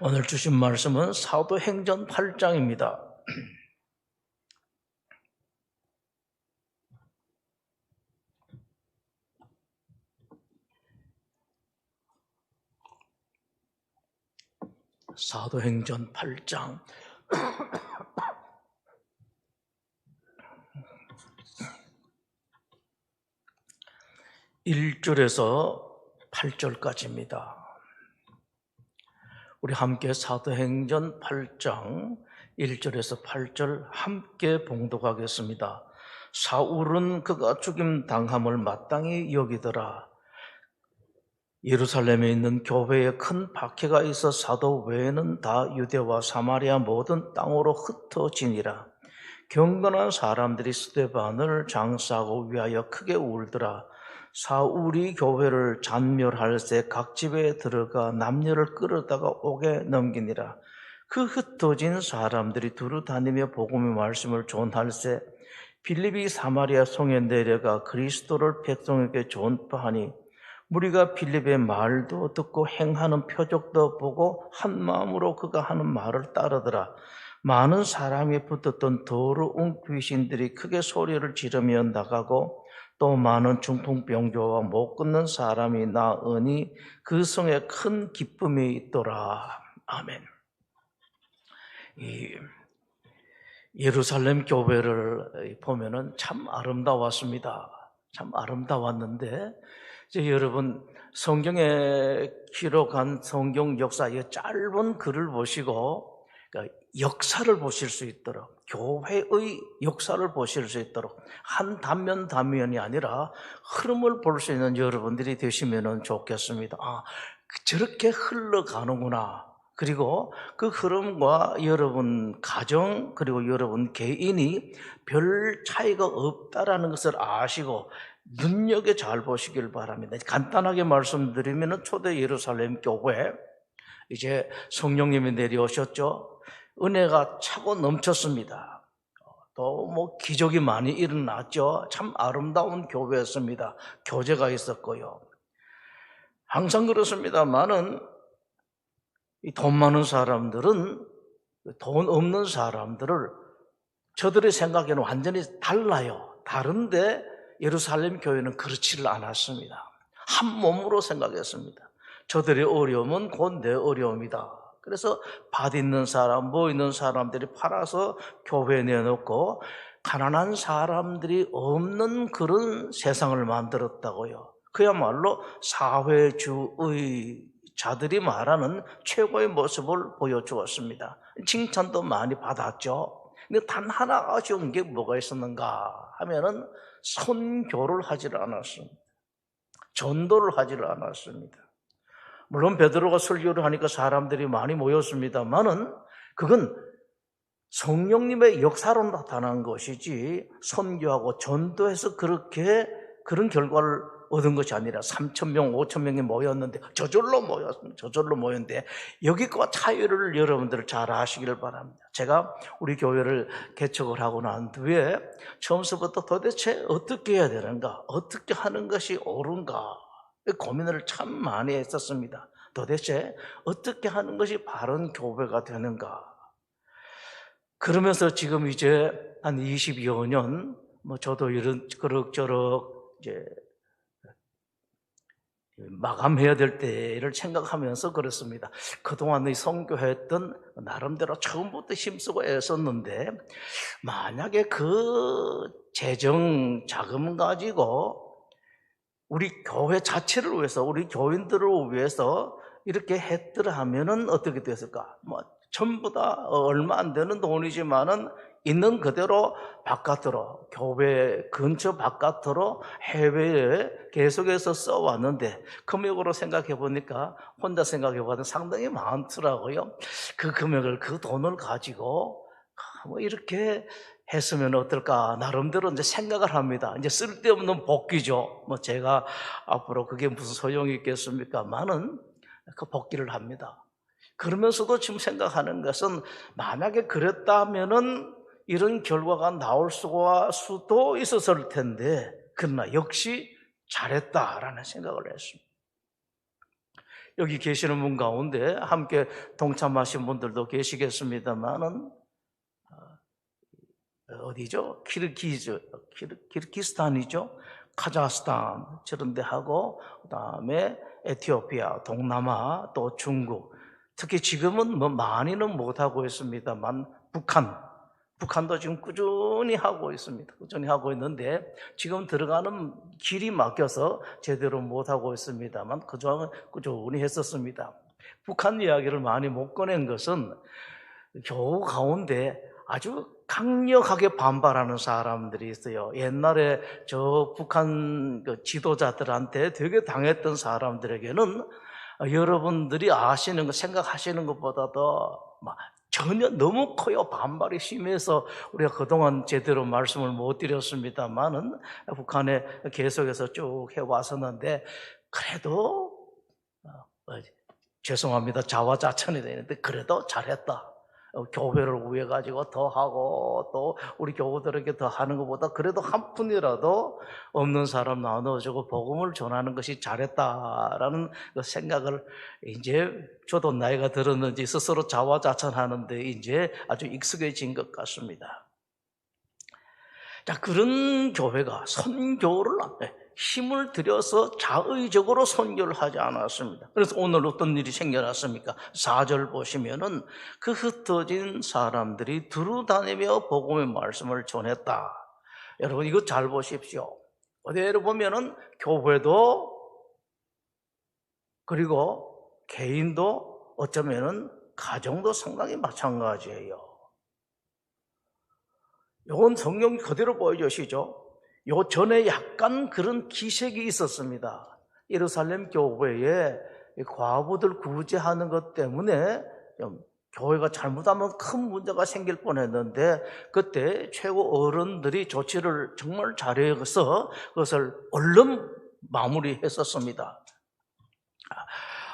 오늘 주신 말씀은 사도행전 8장입니다. 사도행전 8장 1절에서 8절까지입니다. 우리 함께 사도행전 8장 1절에서 8절 함께 봉독하겠습니다. 사울은 그가 죽임당함을 마땅히 여기더라. 예루살렘에 있는 교회에 큰 박해가 있어 사도 외에는 다 유대와 사마리아 모든 땅으로 흩어지니라. 경건한 사람들이 스데반을 장사하고 위하여 크게 울더라. 사울이 교회를 잔멸할새 각 집에 들어가 남녀를 끌어다가 옥에 넘기니라. 그 흩어진 사람들이 두루 다니며 복음의 말씀을 전할새 빌립이 사마리아 성에 내려가 그리스도를 백성에게 전파하니 무리가 빌립의 말도 듣고 행하는 표적도 보고 한 마음으로 그가 하는 말을 따르더라. 많은 사람이 붙었던 더러운 귀신들이 크게 소리를 지르며 나가고 또 많은 중풍병자와 못 걷는 사람이 나으니 그 성에 큰 기쁨이 있더라. 아멘. 이 예루살렘 교회를 보면은 참 아름다웠습니다. 참 아름다웠는데 이제 여러분 성경에 기록한 성경 역사의 짧은 글을 보시고 그러니까 역사를 보실 수 있도록 교회의 역사를 보실 수 있도록 한 단면이 아니라 흐름을 볼 수 있는 여러분들이 되시면 좋겠습니다. 아, 저렇게 흘러가는구나. 그리고 그 흐름과 여러분 가정 그리고 여러분 개인이 별 차이가 없다라는 것을 아시고 눈여겨 잘 보시길 바랍니다. 간단하게 말씀드리면 초대 예루살렘 교회 이제 성령님이 내려오셨죠. 은혜가 차고 넘쳤습니다. 또 뭐 기적이 많이 일어났죠. 참 아름다운 교회였습니다. 교제가 있었고요. 항상 그렇습니다만은 이 돈 많은 사람들은 돈 없는 사람들을 저들의 생각에는 완전히 달라요. 다른데 예루살렘 교회는 그렇지를 않았습니다. 한 몸으로 생각했습니다. 저들의 어려움은 곧 내 어려움이다. 그래서 밭 있는 사람, 뭐 있는 사람들이 팔아서 교회에 내놓고 가난한 사람들이 없는 그런 세상을 만들었다고요. 그야말로 사회주의 자들이 말하는 최고의 모습을 보여주었습니다. 칭찬도 많이 받았죠. 근데 단 하나 아쉬운 게 뭐가 있었는가 하면은 선교를 하지를 않았습니다. 전도를 하지를 않았습니다. 물론 베드로가 설교를 하니까 사람들이 많이 모였습니다만은 그건 성령님의 역사로 나타난 것이지 선교하고 전도해서 그렇게 그런 결과를 얻은 것이 아니라 3,000명, 5,000명이 모였는데 저절로 모였는데 여기과 차이를 여러분들 잘 아시길 바랍니다. 제가 우리 교회를 개척을 하고 난 뒤에 처음서부터 도대체 어떻게 해야 되는가, 어떻게 하는 것이 옳은가 고민을 참 많이 했었습니다. 도대체 어떻게 하는 것이 바른 교회가 되는가. 그러면서 지금 이제 한 20여 년, 저도 이런 그럭저럭 이제 마감해야 될 때를 생각하면서 그렇습니다. 그동안 선교했던 나름대로 처음부터 힘쓰고 애썼는데 만약에 그 재정 자금 가지고 우리 교회 자체를 위해서 우리 교인들을 위해서 이렇게 했더라 하면은 어떻게 됐을까? 전부 다 얼마 안 되는 돈이지만은 있는 그대로 바깥으로 교회 근처 바깥으로 해외에 계속해서 써왔는데 금액으로 생각해 보니까 혼자 생각해 보니 상당히 많더라고요. 그 금액을 그 돈을 가지고 이렇게 했으면 어떨까 나름대로 이제 생각을 합니다. 이제 쓸데없는 복귀죠. 제가 앞으로 그게 무슨 소용이 있겠습니까만은 그 복귀를 합니다. 그러면서도 지금 생각하는 것은 만약에 그랬다면은 이런 결과가 나올 수도 있었을 텐데 그러나 역시 잘했다라는 생각을 했습니다. 여기 계시는 분 가운데 함께 동참하신 분들도 계시겠습니다만은 어디죠? 키르기스탄이죠? 카자흐스탄 저런 데 하고 그다음에 에티오피아, 동남아, 또 중국, 특히 지금은 뭐 많이는 못하고 있습니다만 북한도 지금 꾸준히 하고 있습니다. 꾸준히 하고 있는데 지금 들어가는 길이 막혀서 제대로 못하고 있습니다만 그동안 꾸준히 했었습니다. 북한 이야기를 많이 못 꺼낸 것은 교우 가운데 아주 강력하게 반발하는 사람들이 있어요. 옛날에 저 북한 지도자들한테 되게 당했던 사람들에게는 여러분들이 아시는 것, 생각하시는 것보다도 전혀 너무 커요. 반발이 심해서 우리가 그동안 제대로 말씀을 못 드렸습니다만은 북한에 계속해서 쭉 해왔었는데 그래도 죄송합니다. 자화자찬이 되는데 그래도 잘했다. 교회를 위해 가지고 더 하고 또 우리 교우들에게 더 하는 것보다 그래도 한 푼이라도 없는 사람 나눠주고 복음을 전하는 것이 잘했다라는 생각을 이제 저도 나이가 들었는지 스스로 자화자찬하는데 이제 아주 익숙해진 것 같습니다. 자, 그런 교회가 선교를 힘을 들여서 자의적으로 선교를 하지 않았습니다. 그래서 오늘 어떤 일이 생겨났습니까? 4절 보시면은 그 흩어진 사람들이 두루다니며 복음의 말씀을 전했다. 여러분 이거 잘 보십시오. 그대로 보면은 교회도 그리고 개인도 어쩌면은 가정도 상당히 마찬가지예요. 이건 성경 그대로 보여주시죠. 요 전에 약간 그런 기색이 있었습니다. 예루살렘 교회에 과부들 구제하는 것 때문에 교회가 잘못하면 큰 문제가 생길 뻔했는데 그때 최고 어른들이 조치를 정말 잘해서 그것을 얼른 마무리했었습니다.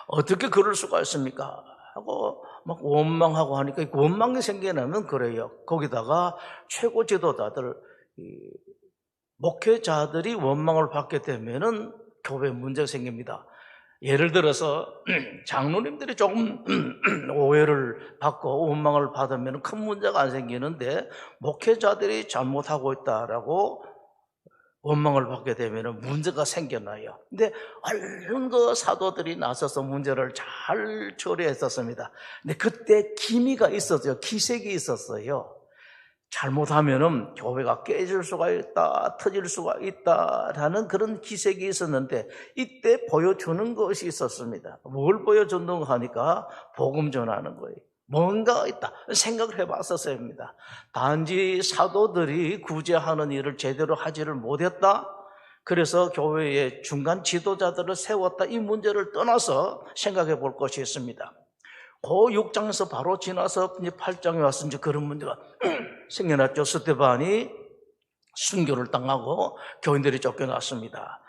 어떻게 그럴 수가 있습니까? 하고 막 원망하고 하니까 원망이 생겨나면 그래요. 거기다가 최고 지도자들 목회자들이 원망을 받게 되면은 교회에 문제가 생깁니다. 예를 들어서 장로님들이 조금 오해를 받고 원망을 받으면 큰 문제가 안 생기는데 목회자들이 잘못하고 있다라고 원망을 받게 되면 문제가 생겨나요. 근데 얼른 그 사도들이 나서서 문제를 잘 처리했었습니다. 근데 그때 기미가 있었어요. 기색이 있었어요. 잘못하면은 교회가 깨질 수가 있다, 터질 수가 있다라는 그런 기색이 있었는데 이때 보여주는 것이 있었습니다. 뭘 보여준다고 하니까 복음 전하는 거예요. 뭔가 있다 생각을 해봤었습니다. 단지 사도들이 구제하는 일을 제대로 하지를 못했다. 그래서 교회의 중간 지도자들을 세웠다. 이 문제를 떠나서 생각해 볼 것이 있습니다. 그 6장에서 바로 지나서 이제 8장에 와서 이제 그런 문제가 생겨났죠. 스데반이 순교를 당하고 교인들이 쫓겨났습니다.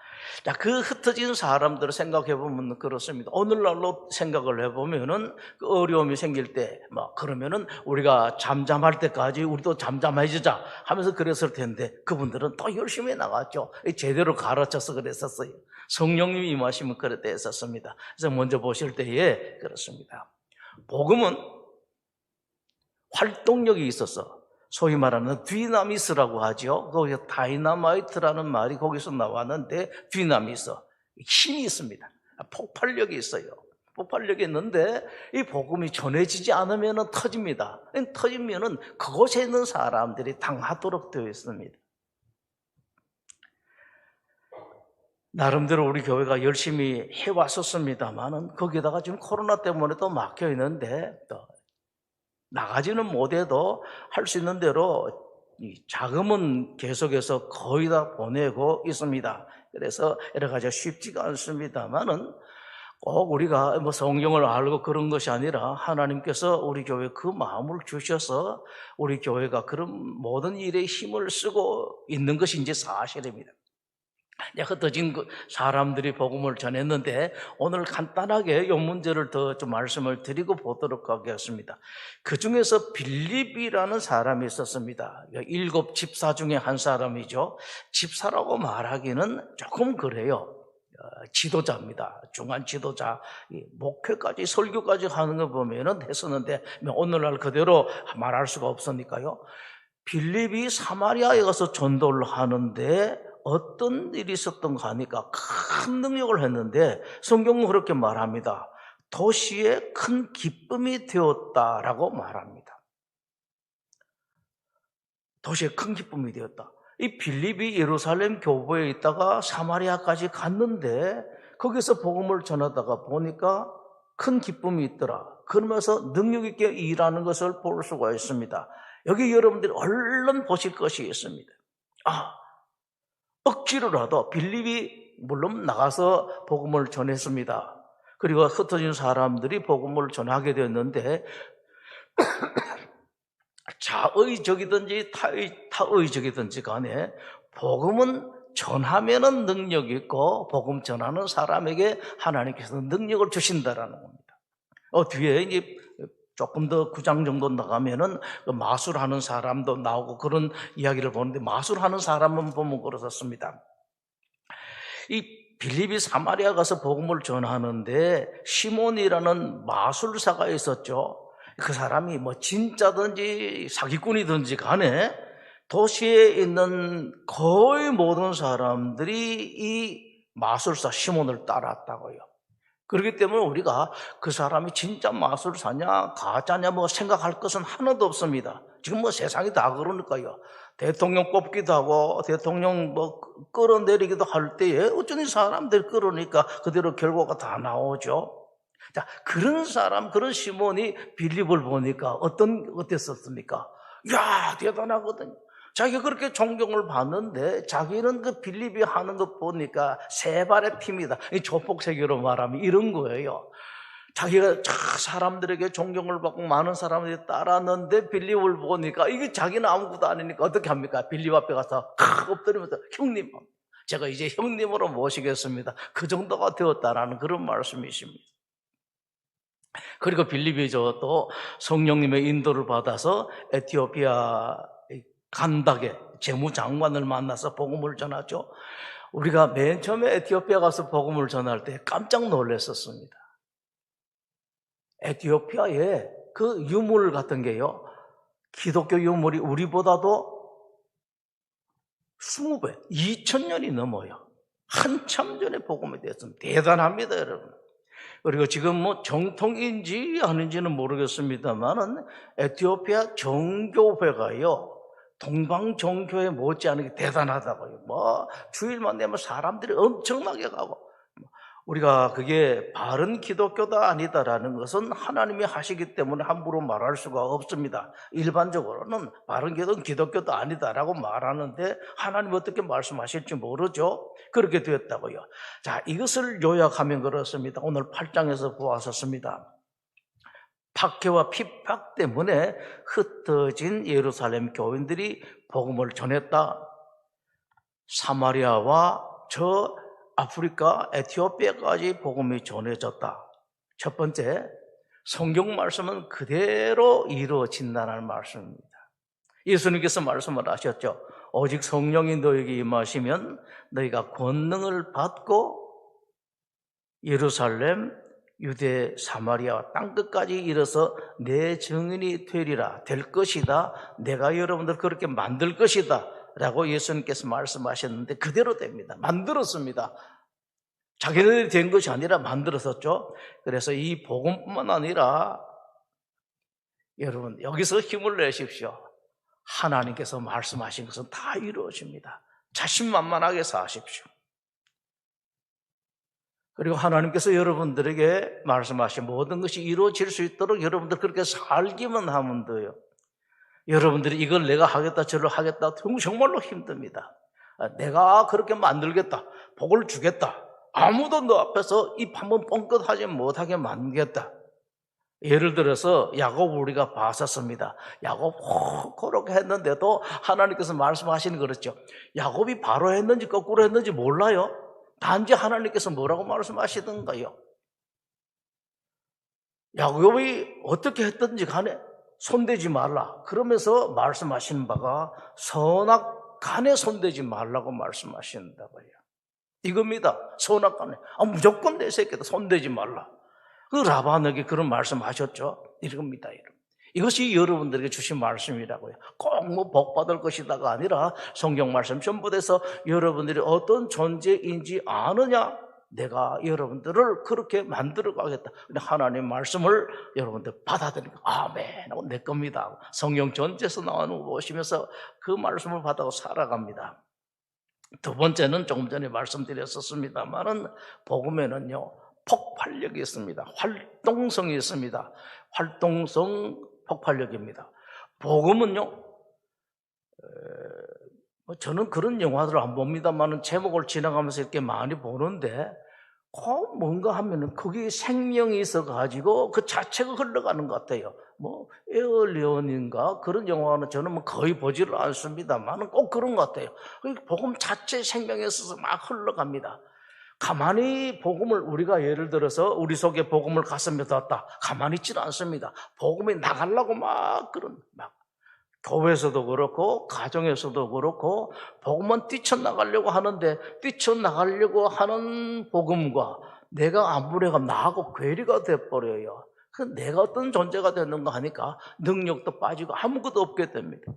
자, 그 흩어진 사람들을 생각해 보면 그렇습니다. 오늘날로 생각을 해보면은 그 어려움이 생길 때, 그러면은 우리가 잠잠할 때까지 우리도 잠잠해지자 하면서 그랬을 텐데 그분들은 더 열심히 나갔죠. 제대로 가르쳐서 그랬었어요. 성령님이 임하시면 그랬다 했었습니다. 그래서 먼저 보실 때에 그렇습니다. 복음은 활동력이 있어서 소위 말하는 디나미스라고 하죠. 거기서 다이나마이트라는 말이 거기서 나왔는데 디나미스, 힘이 있습니다. 폭발력이 있어요. 폭발력이 있는데 이 복음이 전해지지 않으면 터집니다. 터지면은 그곳에 있는 사람들이 당하도록 되어 있습니다. 나름대로 우리 교회가 열심히 해왔었습니다만은 거기다가 지금 코로나 때문에 또 막혀 있는데 또 나가지는 못해도 할 수 있는 대로 자금은 계속해서 거의 다 보내고 있습니다. 그래서 여러 가지가 쉽지가 않습니다만은 꼭 우리가 성경을 알고 그런 것이 아니라 하나님께서 우리 교회에 그 마음을 주셔서 우리 교회가 그런 모든 일에 힘을 쓰고 있는 것이 이제 사실입니다. 흩어진 사람들이 복음을 전했는데 오늘 간단하게 이 문제를 더 좀 말씀을 드리고 보도록 하겠습니다. 그 중에서 빌립이라는 사람이 있었습니다. 7 집사 중에 한 사람이죠. 집사라고 말하기는 조금 그래요. 지도자입니다. 중간 지도자, 목회까지 설교까지 하는 거 보면은 했었는데 오늘날 그대로 말할 수가 없으니까요. 빌립이 사마리아에 가서 전도를 하는데 어떤 일이 있었던가 하니까 큰 능력을 했는데 성경은 그렇게 말합니다. 도시에 큰 기쁨이 되었다라고 말합니다. 도시에 큰 기쁨이 되었다. 이 빌립이 예루살렘 교회에 있다가 사마리아까지 갔는데 거기서 복음을 전하다가 보니까 큰 기쁨이 있더라. 그러면서 능력 있게 일하는 것을 볼 수가 있습니다. 여기 여러분들이 얼른 보실 것이 있습니다. 억지로라도 빌립이 물론 나가서 복음을 전했습니다. 그리고 흩어진 사람들이 복음을 전하게 됐는데 자의적이든지 타의적이든지 간에 복음은 전하면은 능력이 있고 복음 전하는 사람에게 하나님께서 능력을 주신다라는 겁니다. 뒤에 이제 조금 더 9장 정도 나가면은 마술하는 사람도 나오고 그런 이야기를 보는데 마술하는 사람은 보면 그렇습니다. 이 빌립이 사마리아 가서 복음을 전하는데 시몬이라는 마술사가 있었죠. 그 사람이 뭐 진짜든지 사기꾼이든지 간에 도시에 있는 거의 모든 사람들이 이 마술사 시몬을 따랐다고요. 그렇기 때문에 우리가 그 사람이 진짜 마술사냐 가짜냐 뭐 생각할 것은 하나도 없습니다. 지금 뭐 세상이 다 그러니까요. 대통령 뽑기도 하고 대통령 뭐 끌어내리기도 할 때에 어쩐지 사람들이 끌으니까 그대로 결과가 다 나오죠. 자, 그런 사람, 그런 시몬이 빌립을 보니까 어땠었습니까? 이야, 대단하거든요. 자기가 그렇게 존경을 받는데 자기는 그 빌립이 하는 것 보니까 세 발의 피입니다. 이 조폭세계로 말하면 이런 거예요. 자기가 사람들에게 존경을 받고 많은 사람들이 따랐는데 빌립을 보니까 이게 자기는 아무것도 아니니까 어떻게 합니까? 빌립 앞에 가서 엎드리면서 형님, 제가 이제 형님으로 모시겠습니다. 그 정도가 되었다라는 그런 말씀이십니다. 그리고 빌립이 또 성령님의 인도를 받아서 에티오피아 간닥의 재무장관을 만나서 복음을 전하죠. 우리가 맨 처음에 에티오피아 가서 복음을 전할 때 깜짝 놀랐었습니다. 에티오피아에 그 유물 같은 게요, 기독교 유물이 우리보다도 20배, 2000년이 넘어요. 한참 전에 복음이 됐습니다. 대단합니다, 여러분. 그리고 지금 뭐 정통인지 아닌지는 모르겠습니다만은 에티오피아 정교회가요, 동방정교회 못지않게 대단하다고요. 뭐 주일만 되면 사람들이 엄청나게 가고, 우리가 그게 바른 기독교다 아니다라는 것은 하나님이 하시기 때문에 함부로 말할 수가 없습니다. 일반적으로는 바른 기독교도 아니다라고 말하는데 하나님 어떻게 말씀하실지 모르죠. 그렇게 되었다고요. 자, 이것을 요약하면 그렇습니다. 오늘 8장에서 보았었습니다. 박해와 핍박 때문에 흩어진 예루살렘 교인들이 복음을 전했다. 사마리아와 저 아프리카, 에티오피아까지 복음이 전해졌다. 첫 번째, 성경 말씀은 그대로 이루어진다는 말씀입니다. 예수님께서 말씀을 하셨죠. 오직 성령이 너에게 임하시면 너희가 권능을 받고 예루살렘, 유대, 사마리아 땅끝까지 이르러서 내 증인이 되리라, 될 것이다. 내가 여러분들 그렇게 만들 것이다 라고 예수님께서 말씀하셨는데 그대로 됩니다. 만들었습니다. 자기들이 된 것이 아니라 만들었었죠. 그래서 이 복음뿐만 아니라 여러분 여기서 힘을 내십시오. 하나님께서 말씀하신 것은 다 이루어집니다. 자신만만하게 사십시오. 그리고 하나님께서 여러분들에게 말씀하신 모든 것이 이루어질 수 있도록 여러분들 그렇게 살기만 하면 돼요. 여러분들이 이걸 내가 하겠다 저를 하겠다 정말로 힘듭니다. 내가 그렇게 만들겠다, 복을 주겠다, 아무도 너 앞에서 입 한번 뻥끗하지 못하게 만들겠다. 예를 들어서 야곱 우리가 봤었습니다. 야곱 그렇게 했는데도 하나님께서 말씀하시는 그렇죠. 야곱이 바로 했는지 거꾸로 했는지 몰라요. 단지 하나님께서 뭐라고 말씀하시던가요. 야곱이 어떻게 했든지 간에 손대지 말라. 그러면서 말씀하시는 바가 선악간에 손대지 말라고 말씀하신다고요. 이겁니다. 선악간에. 무조건 내 새끼도 손대지 말라. 그 라반에게 그런 말씀하셨죠. 이겁니다. 이것이 여러분들에게 주신 말씀이라고요. 꼭 뭐 복받을 것이다가 아니라 성경 말씀 전부돼서 여러분들이 어떤 존재인지 아느냐, 내가 여러분들을 그렇게 만들어 가겠다. 하나님 말씀을 여러분들 받아들이고 아멘 하고 내 겁니다. 성경 전체에서 나오는 거 보시면서 그 말씀을 받아서 살아갑니다. 두 번째는 조금 전에 말씀드렸었습니다만은 복음에는요 폭발력이 있습니다. 활동성이 있습니다. 활동성 폭발력입니다. 복음은요 저는 그런 영화들을 안 봅니다만은 제목을 지나가면서 이렇게 많이 보는데 꼭 뭔가 하면은 거기에 생명이 있어가지고 그 자체가 흘러가는 것 같아요. 뭐 에얼리언인가 그런 영화는 저는 뭐 거의 보지를 않습니다만은 꼭 그런 것 같아요. 복음 자체 생명이 있어서 막 흘러갑니다. 가만히 복음을 우리가 예를 들어서 우리 속에 복음을 가슴에 뒀다. 가만히 있지는 않습니다. 복음이 나가려고 막 교회에서도 그렇고 가정에서도 그렇고 복음은 뛰쳐나가려고 하는데 뛰쳐나가려고 하는 복음과 내가 아무래가 나하고 괴리가 돼버려요. 내가 어떤 존재가 되는가 하니까 능력도 빠지고 아무것도 없게 됩니다.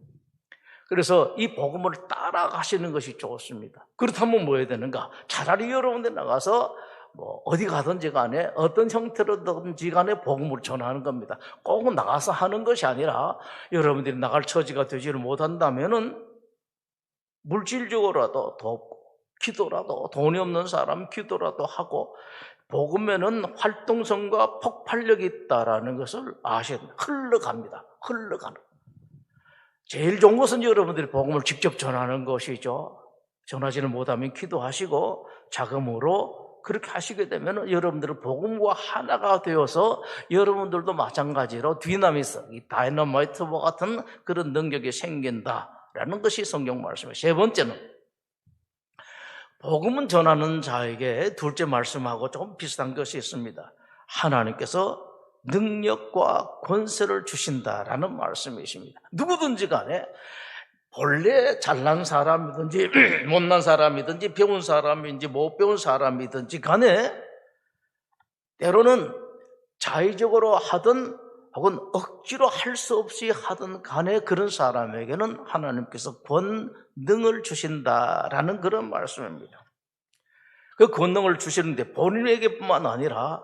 그래서 이 복음을 따라가시는 것이 좋습니다. 그렇다면 뭐 해야 되는가? 차라리 여러분들 나가서 뭐 어디 가든지 간에 어떤 형태로든지 간에 복음을 전하는 겁니다. 꼭 나가서 하는 것이 아니라 여러분들이 나갈 처지가 되지를 못한다면은 물질적으로라도 돕고 기도라도 돈이 없는 사람 기도라도 하고 복음에는 활동성과 폭발력이 있다라는 것을 아셔야 됩니다. 흘러갑니다. 흘러가는. 제일 좋은 것은 여러분들이 복음을 직접 전하는 것이죠. 전하지를 못하면 기도하시고 자금으로 그렇게 하시게 되면 여러분들은 복음과 하나가 되어서 여러분들도 마찬가지로 디나미스, 이 다이너마이트와 같은 그런 능력이 생긴다라는 것이 성경 말씀이에요. 세 번째는 복음은 전하는 자에게 둘째 말씀하고 조금 비슷한 것이 있습니다. 하나님께서 능력과 권세를 주신다라는 말씀이십니다. 누구든지 간에 본래 잘난 사람이든지 못난 사람이든지 배운 사람인지 못 배운 사람이든지 간에 때로는 자의적으로 하든 혹은 억지로 할 수 없이 하든 간에 그런 사람에게는 하나님께서 권능을 주신다라는 그런 말씀입니다. 그 권능을 주시는데 본인에게뿐만 아니라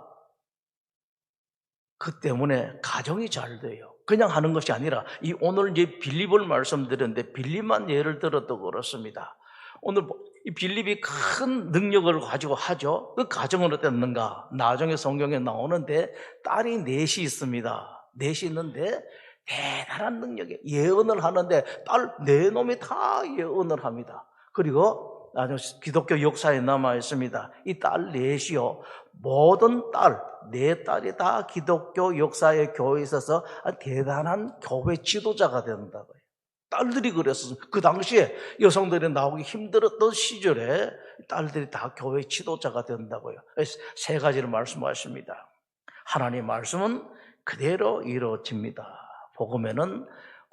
그 때문에 가정이 잘 돼요. 그냥 하는 것이 아니라 이 오늘 이제 빌립을 말씀드렸는데 빌립만 예를 들어도 그렇습니다. 오늘 이 빌립이 큰 능력을 가지고 하죠. 그 가정은 어땠는가? 나중에 성경에 나오는데 딸이 넷이 있습니다. 넷이 있는데 대단한 능력에 예언을 하는데 딸 네 놈이 다 예언을 합니다. 그리고 나중에 기독교 역사에 남아 있습니다. 이 딸 넷이요. 모든 네 딸이 다 기독교 역사의 교회에 있어서 대단한 교회 지도자가 된다고요. 딸들이 그랬어요. 그 당시에 여성들이 나오기 힘들었던 시절에 딸들이 다 교회 지도자가 된다고요. 세 가지를 말씀하십니다. 하나님의 말씀은 그대로 이루어집니다. 복음에는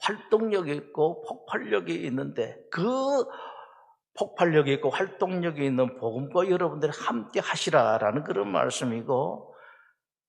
활동력이 있고 폭발력이 있는데 그 폭발력이 있고 활동력이 있는 복음과 여러분들이 함께 하시라라는 그런 말씀이고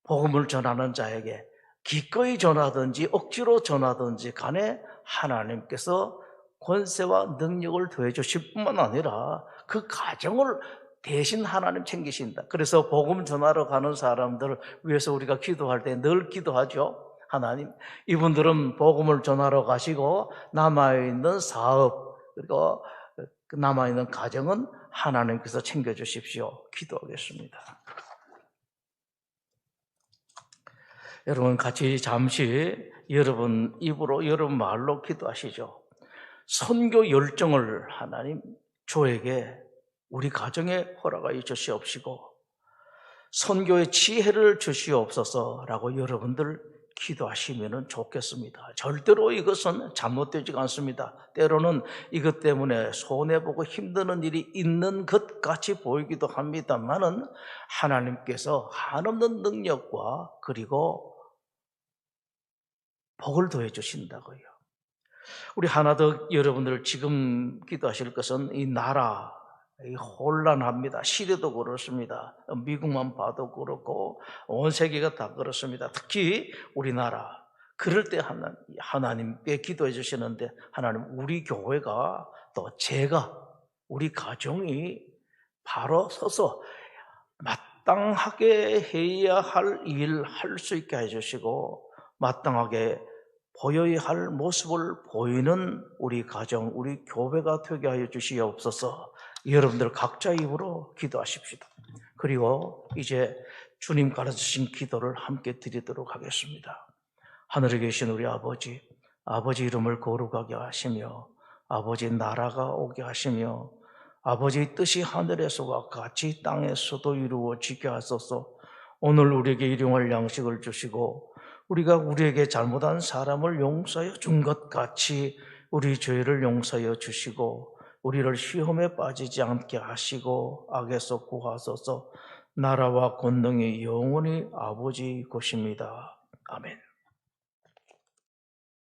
복음을 전하는 자에게 기꺼이 전하든지 억지로 전하든지 간에 하나님께서 권세와 능력을 더해 주실 뿐만 아니라 그 가정을 대신 하나님 챙기신다. 그래서 복음 전하러 가는 사람들을 위해서 우리가 기도할 때 늘 기도하죠. 하나님, 이분들은 복음을 전하러 가시고 남아있는 사업 그리고 남아있는 가정은 하나님께서 챙겨주십시오. 기도하겠습니다. 여러분 같이 잠시 여러분 입으로 여러분 말로 기도하시죠. 선교 열정을 하나님 저에게 우리 가정에 허락하여 주시옵시고 선교의 지혜를 주시옵소서라고 여러분들 기도하시면 좋겠습니다. 절대로 이것은 잘못되지 않습니다. 때로는 이것 때문에 손해보고 힘드는 일이 있는 것 같이 보이기도 합니다만은 하나님께서 한없는 능력과 그리고 복을 더해 주신다고요. 우리 하나 더 여러분들 지금 기도하실 것은 이 나라 혼란합니다. 시대도 그렇습니다. 미국만 봐도 그렇고 온 세계가 다 그렇습니다. 특히 우리나라 그럴 때 하나님께 기도해 주시는데 하나님 우리 교회가 또 제가 우리 가정이 바로 서서 마땅하게 해야 할 일 할 수 있게 해주시고 마땅하게 보여야 할 모습을 보이는 우리 가정, 우리 교회가 되게 하여 주시옵소서. 여러분들 각자 입으로 기도하십시다. 그리고 이제 주님 가르치신 기도를 함께 드리도록 하겠습니다. 하늘에 계신 우리 아버지, 아버지 이름을 거룩하게 하시며 아버지 나라가 오게 하시며 아버지의 뜻이 하늘에서와 같이 땅에서도 이루어지게 하소서. 오늘 우리에게 일용할 양식을 주시고 우리가 우리에게 잘못한 사람을 용서하여 준 것 같이 우리 죄를 용서하여 주시고 우리를 시험에 빠지지 않게 하시고 악에서 구하소서. 나라와 권능이 영원히 아버지 것입니다. 아멘.